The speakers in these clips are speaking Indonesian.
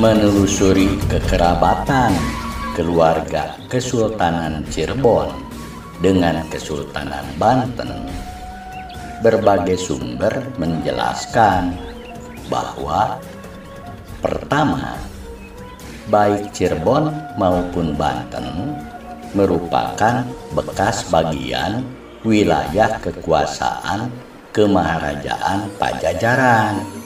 menelusuri kekerabatan keluarga Kesultanan Cirebon dengan Kesultanan Banten, berbagai sumber menjelaskan bahwa pertama, baik Cirebon maupun Banten merupakan bekas bagian wilayah kekuasaan Kemaharajaan Pajajaran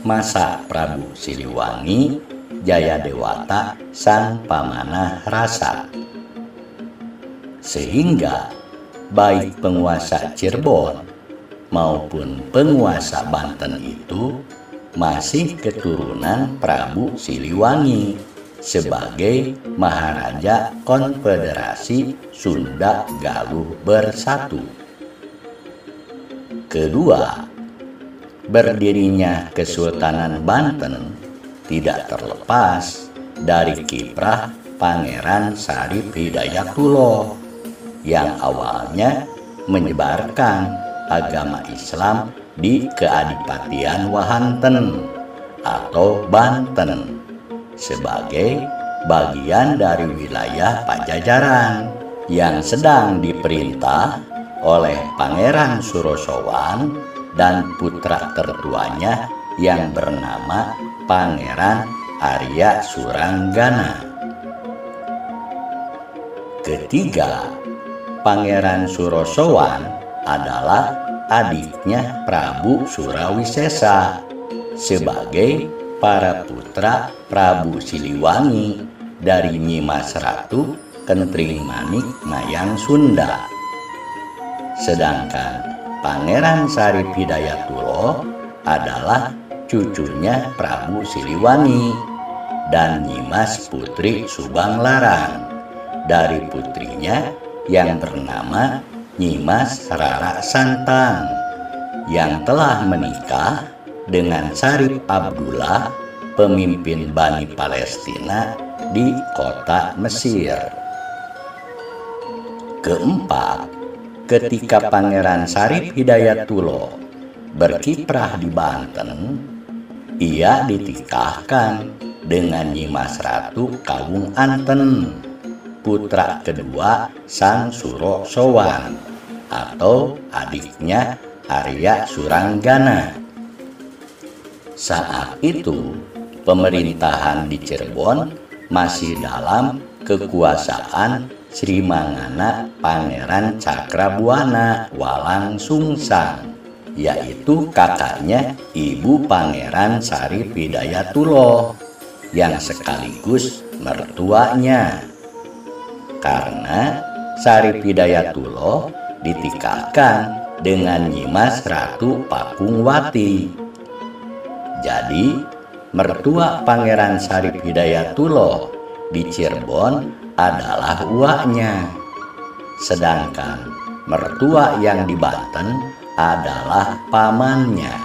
masa Prabu Siliwangi Jayadewata Sang Pamanah Rasa, sehingga baik penguasa Cirebon maupun penguasa Banten itu masih keturunan Prabu Siliwangi sebagai Maharaja Konfederasi Sunda Galuh Bersatu. Kedua, berdirinya Kesultanan Banten tidak terlepas dari kiprah Pangeran Sarip Hidayatullah yang awalnya menyebarkan agama Islam di Keadipatian Wahanten atau Banten sebagai bagian dari wilayah Pajajaran yang sedang diperintah oleh Pangeran Surosowan dan putra tertuanya yang bernama Pangeran Arya Suranggana. Ketiga, Pangeran Surosowan adalah adiknya Prabu Surawisesa sebagai para putra Prabu Siliwangi dari Nyimas Ratu Kentring Manik Mayang Sunda. Sedangkan Pangeran Sarip Hidayatullah adalah cucunya Prabu Siliwangi dan Nyimas Putri Subang Larang dari putrinya yang bernama Nyimas Rara Santang yang telah menikah dengan Sarip Abdullah, pemimpin Bani Palestina di kota Mesir. Keempat, ketika Pangeran Sarip Hidayatullah berkiprah di Banten, ia ditikahkan dengan Nyimas Ratu Kawung Anten, putra kedua Sang Surosowan atau adiknya Arya Suranggana. Saat itu, pemerintahan di Cirebon masih dalam kekuasaan Sri Mangana Pangeran Cakrabuana Walang Sungsang, yaitu kakaknya Ibu Pangeran Sarip Hidayatullah yang sekaligus mertuanya. Karena Sarip Hidayatullah ditikahkan dengan Nyimas Ratu Pakungwati. Jadi, mertua Pangeran Sarip Hidayatullah di Cirebon adalah uaknya, sedangkan mertua yang di Banten adalah pamannya.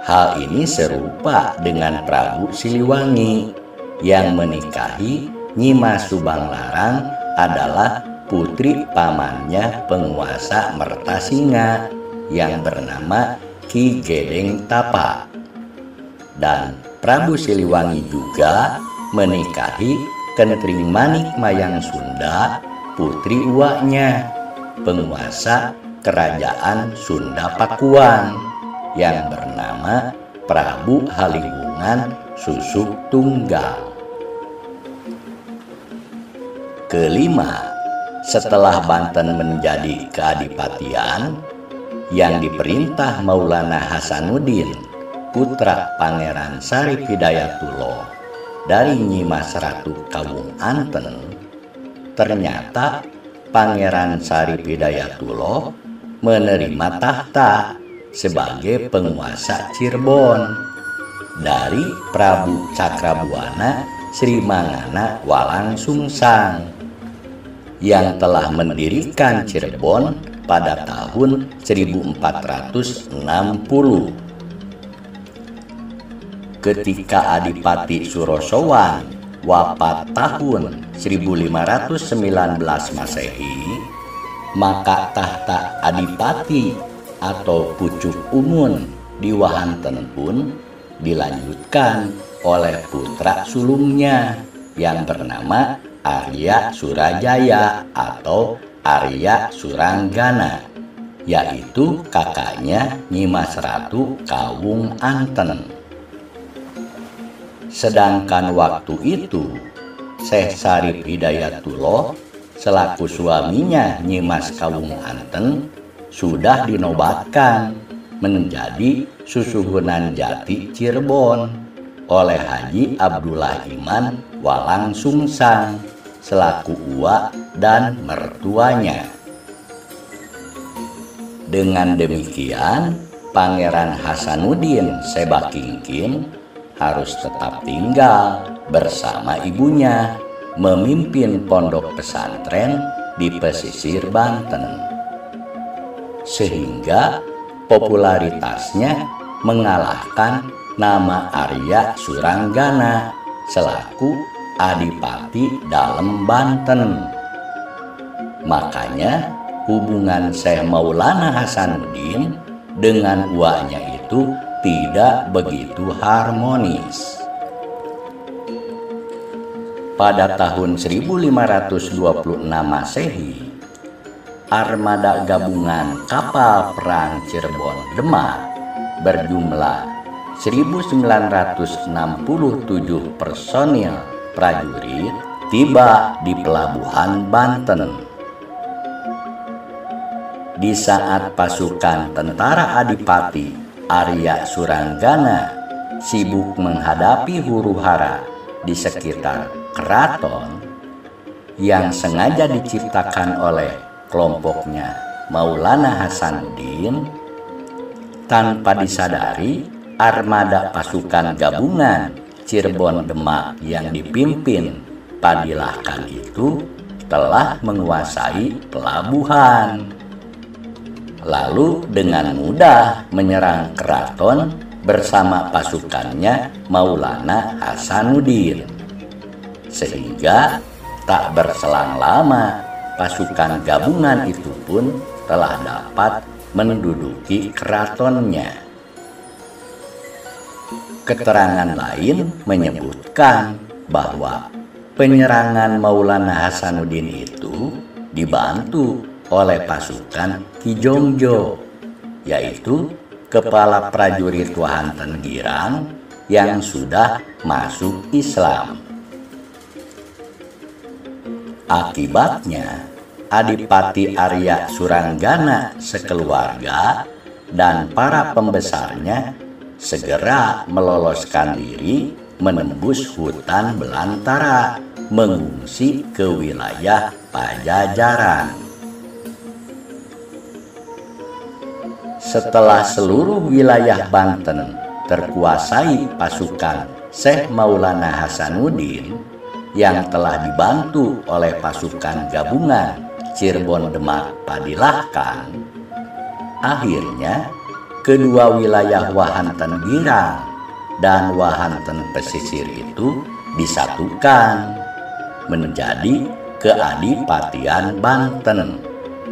Hal ini serupa dengan Prabu Siliwangi yang menikahi Nyimas Subang Larang adalah putri pamannya penguasa Mertasinga yang bernama Ki Gedeng Tapa. Dan Prabu Siliwangi juga menikahi Kentring Manik Mayang Sunda, putri uaknya, penguasa Kerajaan Sunda Pakuan yang bernama Prabu Haliwungan Susuk Tunggal. Kelima, setelah Banten menjadi keadipatian yang diperintah Maulana Hasanuddin, putra Pangeran Sarip Hidayatullah dari Nyimas Ratu Kawung Anten, ternyata Pangeran Sarip Hidayatullah menerima tahta sebagai penguasa Cirebon dari Prabu Cakrabuana Sri Mangana Walang Sungsang yang telah mendirikan Cirebon pada tahun 1460. Ketika Adipati Surosowan wafat tahun 1519 Masehi, maka tahta Adipati atau Pucuk Umun di Wahanten pun dilanjutkan oleh putra sulungnya yang bernama Arya Surajaya atau Arya Suranggana, yaitu kakaknya Nyimas Ratu Kawung Anten. Sedangkan waktu itu Syekh Syarif Hidayatullah selaku suaminya Nyimas Kawung Anten sudah dinobatkan menjadi Susuhunan Jati Cirebon oleh Haji Abdullah Iman Walang Sungsang selaku uwa dan mertuanya. Dengan demikian, Pangeran Hasanuddin Sebakingkin harus tetap tinggal bersama ibunya memimpin pondok pesantren di pesisir Banten, sehingga popularitasnya mengalahkan nama Arya Suranggana selaku adipati dalam Banten. Makanya hubungan Syekh Maulana Hasanuddin dengan uaknya itu tidak begitu harmonis. Pada tahun 1526 Masehi, armada gabungan kapal perang Cirebon Demak berjumlah 1967 personil prajurit tiba di pelabuhan Banten. Di saat pasukan tentara Adipati Arya Suranggana sibuk menghadapi huru-hara di sekitar keraton yang sengaja diciptakan oleh kelompoknya Maulana Hasanuddin, tanpa disadari armada pasukan gabungan Cirebon Demak yang dipimpin Padilah Khan itu telah menguasai pelabuhan, lalu dengan mudah menyerang keraton bersama pasukannya Maulana Hasanuddin, sehingga tak berselang lama pasukan gabungan itu pun telah dapat menduduki keratonnya. Keterangan lain menyebutkan bahwa penyerangan Maulana Hasanuddin itu dibantu oleh pasukan Ki Jongjo, yaitu kepala prajurit Wahanten Girang yang sudah masuk Islam. Akibatnya, Adipati Arya Suranggana sekeluarga dan para pembesarnya segera meloloskan diri menembus hutan belantara mengungsi ke wilayah Pajajaran. Setelah seluruh wilayah Banten terkuasai pasukan Syekh Maulana Hasanuddin yang telah dibantu oleh pasukan gabungan Cirebon Demak Padilah Khan, akhirnya kedua wilayah Wahanten Girang dan Wahanten Pesisir itu disatukan menjadi Keadipatian Banten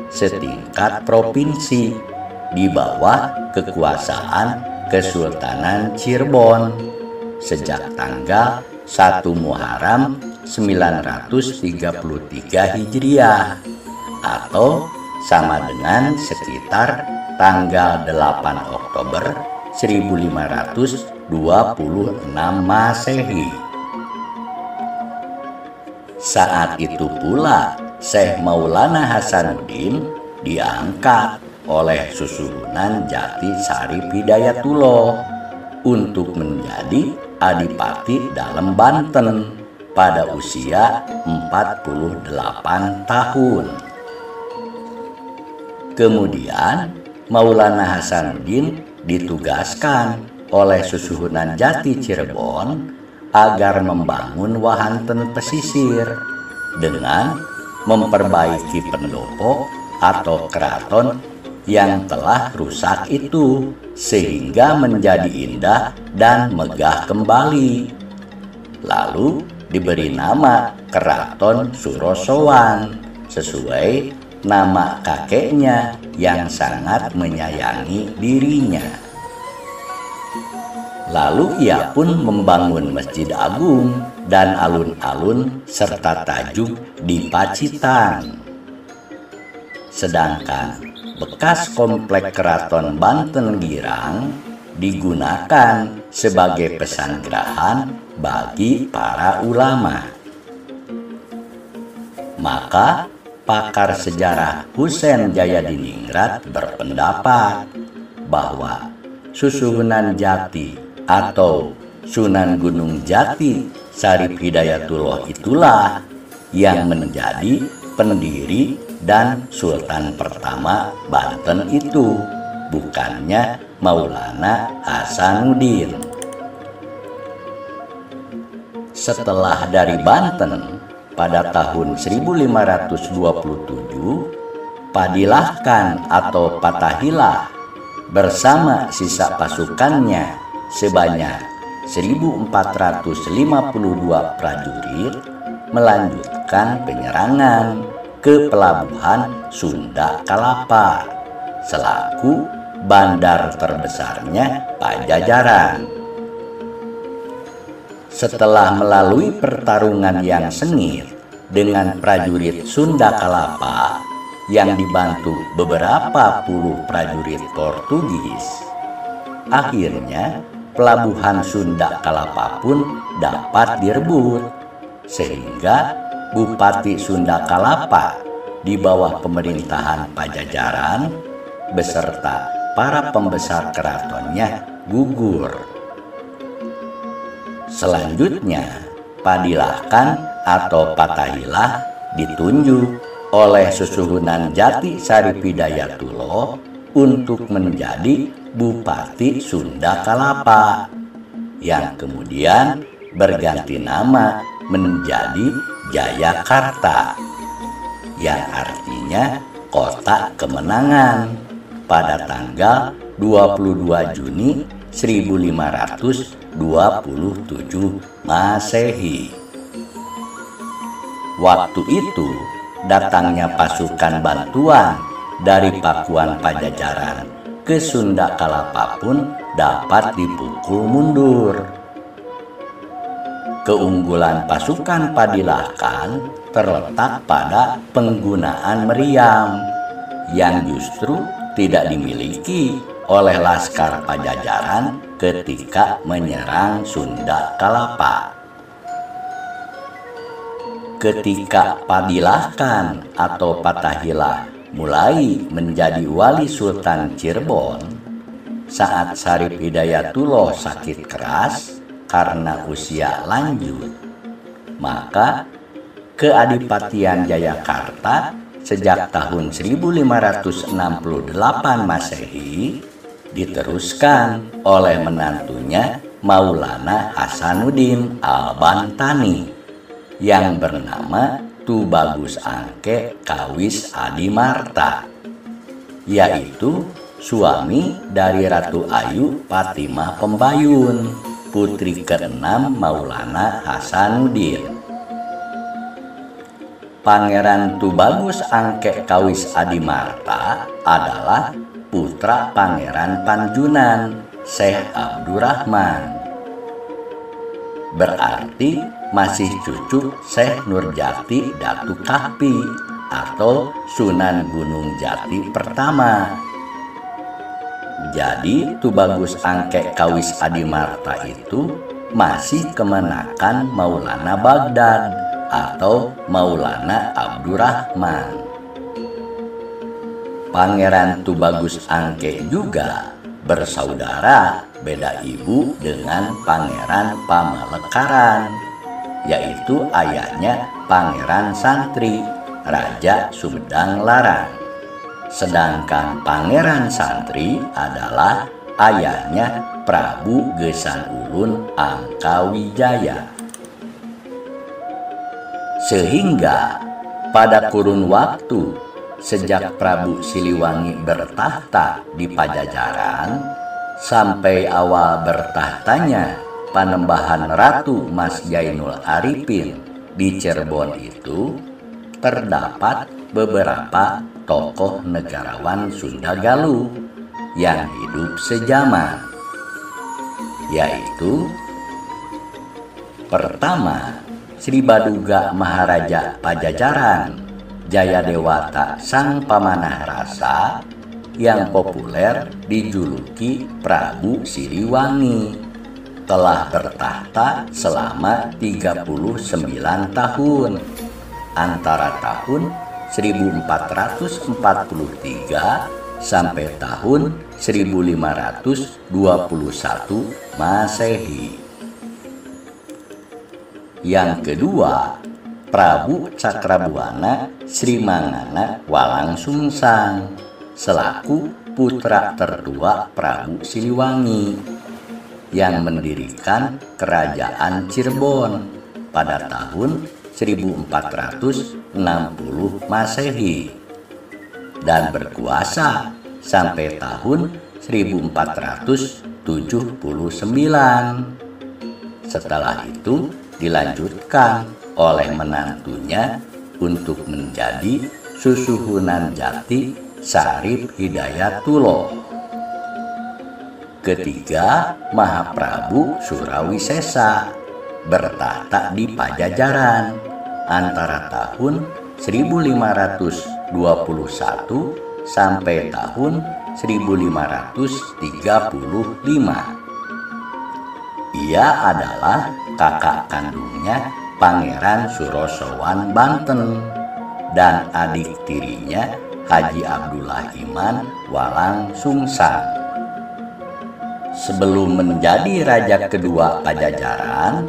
setingkat provinsi di bawah kekuasaan Kesultanan Cirebon sejak tanggal 1 Muharram 933 Hijriah atau sama dengan sekitar tanggal 8 Oktober 1526 Masehi. Saat itu pula Syekh Maulana Hasanuddin diangkat oleh Susuhunan Jati Syarif Hidayatullah untuk menjadi adipati dalam Banten pada usia 48 tahun. Kemudian Maulana Hasanuddin ditugaskan oleh Susuhunan Jati Cirebon agar membangun Wahanten Pesisir dengan memperbaiki pendopo atau keraton yang telah rusak itu sehingga menjadi indah dan megah kembali. Lalu diberi nama Keraton Surosowan sesuai nama kakeknya yang sangat menyayangi dirinya. Lalu ia pun membangun Masjid Agung dan alun-alun serta tajuk di Pacitan. Sedangkan bekas komplek Keraton Banten Girang digunakan sebagai pesanggerahan bagi para ulama. Maka pakar sejarah Husein Jayadiningrat berpendapat bahwa Susuhunan Jati atau Sunan Gunung Jati Syarif Hidayatullah itulah yang menjadi pendiri dan Sultan pertama Banten itu, bukannya Maulana Hasanuddin. Setelah dari Banten, pada tahun 1527, Padilahkan atau Patahilah bersama sisa pasukannya sebanyak 1.452 prajurit melanjutkan penyerangan ke pelabuhan Sunda Kalapa selaku bandar terbesarnya Pajajaran. Setelah melalui pertarungan yang sengit dengan prajurit Sunda Kalapa yang dibantu beberapa puluh prajurit Portugis, akhirnya pelabuhan Sunda Kalapa pun dapat direbut, sehingga Bupati Sunda Kalapa di bawah pemerintahan Pajajaran beserta para pembesar keratonnya gugur. Selanjutnya, Padilahkan atau Patahilah ditunjuk oleh Susuhunan Jati Syarif Hidayatullah untuk menjadi Bupati Sunda Kalapa, yang kemudian berganti nama menjadi Jayakarta, yang artinya Kota Kemenangan, pada tanggal 22 Juni 1527 Masehi. Waktu itu datangnya pasukan bantuan dari Pakuan Pajajaran ke Sunda Kalapa pun dapat dipukul mundur. Keunggulan pasukan Padilahkan terletak pada penggunaan meriam yang justru tidak dimiliki oleh Laskar Pajajaran ketika menyerang Sunda Kalapa. Ketika Padilahkan atau Patahilah mulai menjadi wali Sultan Cirebon, saat Syarif Hidayatullah sakit keras karena usia lanjut, maka keadipatian Jayakarta sejak tahun 1568 Masehi diteruskan oleh menantunya Maulana Hasanuddin Al-Bantani yang bernama Tubagus Angke Kawis Adimarta, yaitu suami dari Ratu Ayu Fatimah Pembayun, putri keenam Maulana Hasanuddin. Pangeran Tubagus Angke Kawis Adimarta adalah putra Pangeran Panjunan Syekh Abdurrahman, berarti masih cucu Syekh Nurjati Datu Kahpi atau Sunan Gunung Jati pertama. Jadi Tubagus Angke Kawis Adimarta itu masih kemenakan Maulana Baghdad atau Maulana Abdurrahman. Pangeran Tubagus Angke juga bersaudara beda ibu dengan Pangeran Pamalekaran, yaitu ayahnya Pangeran Santri, Raja Sumedang Larang. Sedangkan Pangeran Santri adalah ayahnya Prabu Gesan Ulun Angkawijaya. Sehingga pada kurun waktu sejak Prabu Siliwangi bertahta di Pajajaran sampai awal bertahtanya Panembahan Ratu Mas Jainul Arifin di Cirebon itu, terdapat beberapa tokoh negarawan Sunda Galuh yang hidup sejaman. yaitu pertama, Sri Baduga Maharaja Pajajaran, Jayadewata Sang Pamanah Rasa, yang populer dijuluki Prabu Siliwangi, telah bertahta selama 39 tahun antara tahun 1443 sampai tahun 1521 Masehi. Yang kedua, Prabu Cakrabuana Sri Mangana Walangsungsang selaku putra tertua Prabu Siliwangi yang mendirikan Kerajaan Cirebon pada tahun 1460 Masehi dan berkuasa sampai tahun 1479. Setelah itu dilanjutkan oleh menantunya untuk menjadi Susuhunan Jati Sarip Hidayatullah. Ketiga, Mahaprabu Surawisesa bertahta di Pajajaran antara tahun 1521 sampai tahun 1535. Ia adalah kakak kandungnya Pangeran Surosowan Banten dan adik tirinya Haji Abdullah Iman Walangsungsang. Sebelum menjadi raja kedua Pajajaran,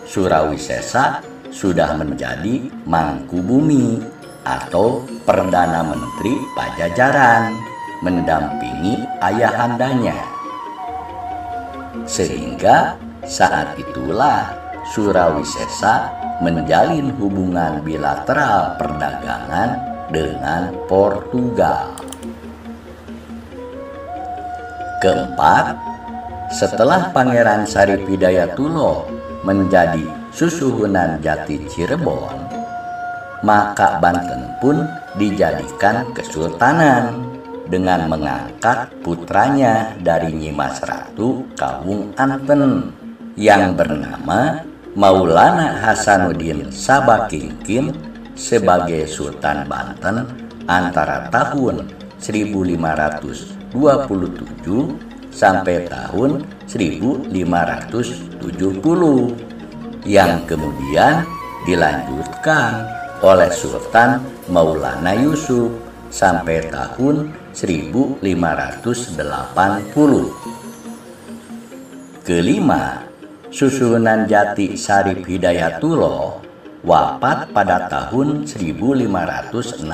Surawisesa sudah menjadi Mangkubumi atau Perdana Menteri Pajajaran, mendampingi ayahandanya. Sehingga saat itulah Surawisesa menjalin hubungan bilateral perdagangan dengan Portugal. Keempat, setelah Pangeran Sarip Hidayatullah menjadi Susuhunan Jati Cirebon, maka Banten pun dijadikan kesultanan dengan mengangkat putranya dari Nyimas Ratu Kawung Anten yang bernama Maulana Hasanuddin Sabakingkin sebagai Sultan Banten antara tahun 1527 sampai tahun 1570, yang kemudian dilanjutkan oleh Sultan Maulana Yusuf sampai tahun 1580. Kelima, Susuhunan Jati Sarip Hidayatullah wafat pada tahun 1568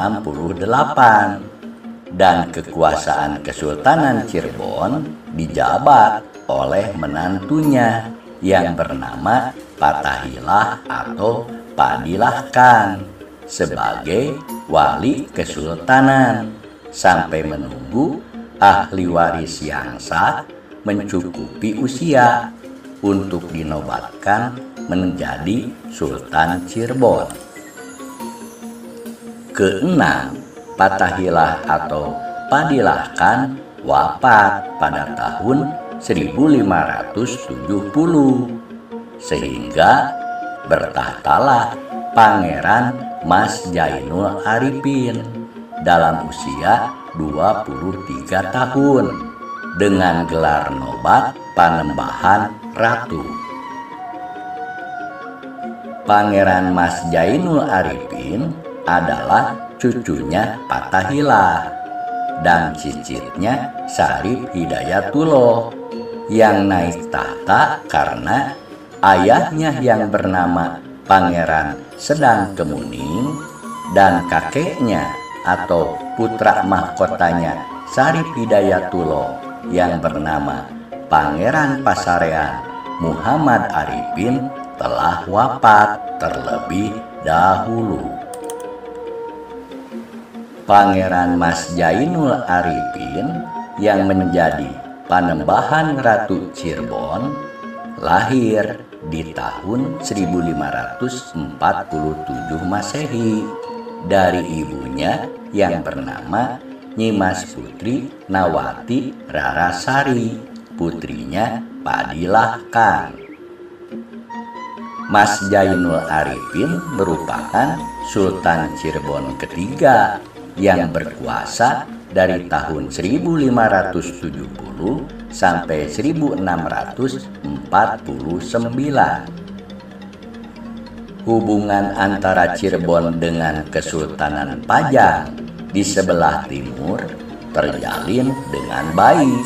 dan kekuasaan Kesultanan Cirebon dijabat oleh menantunya yang bernama Fathahilah atau Padilah Khan sebagai wali kesultanan sampai menunggu ahli waris yang sah mencukupi usia untuk dinobatkan menjadi Sultan Cirebon. Keenam, Fathahilah atau Padilah Khan wafat pada tahun 1570, sehingga bertahtalah Pangeran Mas Jainul Arifin dalam usia 23 tahun dengan gelar nobat Panembahan Ratu. Pangeran Mas Jainul Arifin adalah cucunya Fathahilah dan cicitnya Sarip Hidayatullah yang naik tahta karena ayahnya yang bernama Pangeran Sedang Kemuning dan kakeknya atau putra mahkotanya Sarip Hidayatullah yang bernama Pangeran Pasarean Muhammad Arifin telah wafat terlebih dahulu. Pangeran Mas Jainul Arifin yang menjadi Panembahan Ratu Cirebon lahir di tahun 1547 Masehi dari ibunya yang bernama Nyimas Putri Nawati Rarasari, putrinya Padilahkan. Mas Jainul Arifin merupakan Sultan Cirebon ketiga yang berkuasa dari tahun 1570 sampai 1649. Hubungan antara Cirebon dengan Kesultanan Pajang di sebelah timur terjalin dengan baik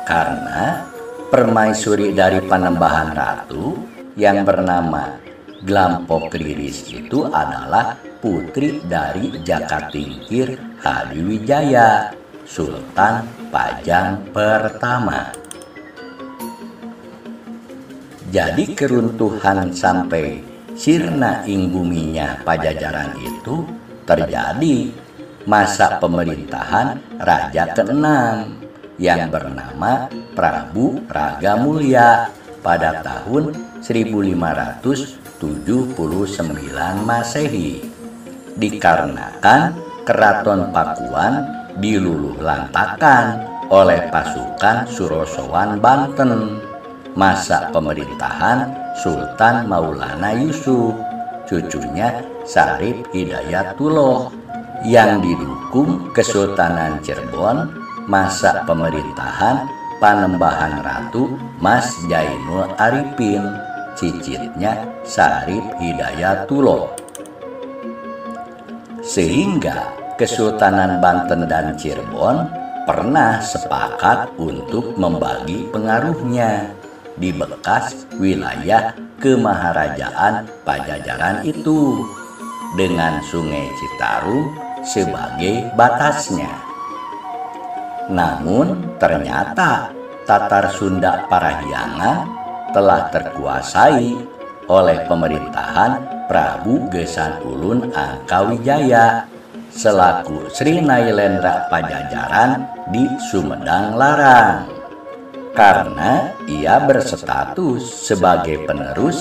karena permaisuri dari Panembahan Ratu yang bernama Glampok Riris itu adalah putri dari Jakatingkir Hadiwijaya, Sultan Pajang pertama. Jadi keruntuhan sampai sirna ing buminya Pajajaran itu terjadi masa pemerintahan Raja ke-6 yang bernama Prabu Ragamulya pada tahun 1579 Masehi. Dikarenakan Keraton Pakuan diluluh lantakan oleh pasukan Surosowan Banten masa pemerintahan Sultan Maulana Yusuf, cucunya Sarip Hidayatullah, yang didukung Kesultanan Cirebon masa pemerintahan Panembahan Ratu Mas Jainul Arifin, cicitnya Sarip Hidayatullah. Sehingga Kesultanan Banten dan Cirebon pernah sepakat untuk membagi pengaruhnya di bekas wilayah kemaharajaan Pajajaran itu dengan Sungai Citarum sebagai batasnya. Namun ternyata Tatar Sunda Parahyangan telah terkuasai oleh pemerintahan Prabu Gesan Ulun Angkawijaya selaku Sri Nailendra Pajajaran di Sumedang Larang, karena ia berstatus sebagai penerus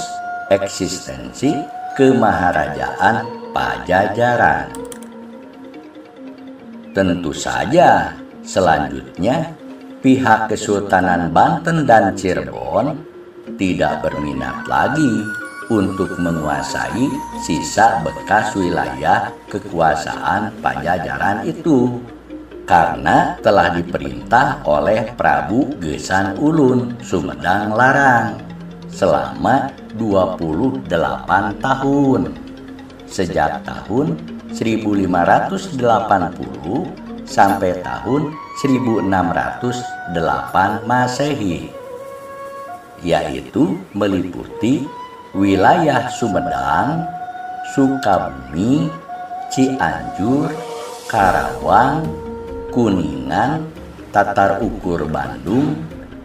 eksistensi kemaharajaan Pajajaran. Tentu saja selanjutnya pihak Kesultanan Banten dan Cirebon tidak berminat lagi untuk menguasai sisa bekas wilayah kekuasaan Pajajaran itu karena telah diperintah oleh Prabu Gesan Ulun Sumedang Larang selama 28 tahun sejak tahun 1580 sampai tahun 1608 Masehi, yaitu meliputi wilayah Sumedang, Sukabumi, Cianjur, Karawang, Kuningan, Tatar Ukur Bandung,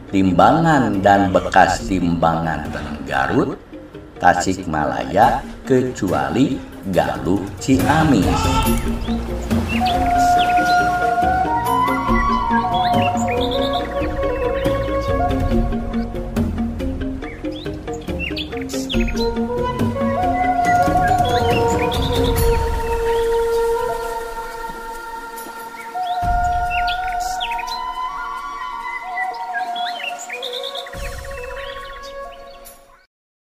Timbangan dan bekas Timbangan Garut, Tasikmalaya kecuali Galuh Ciamis.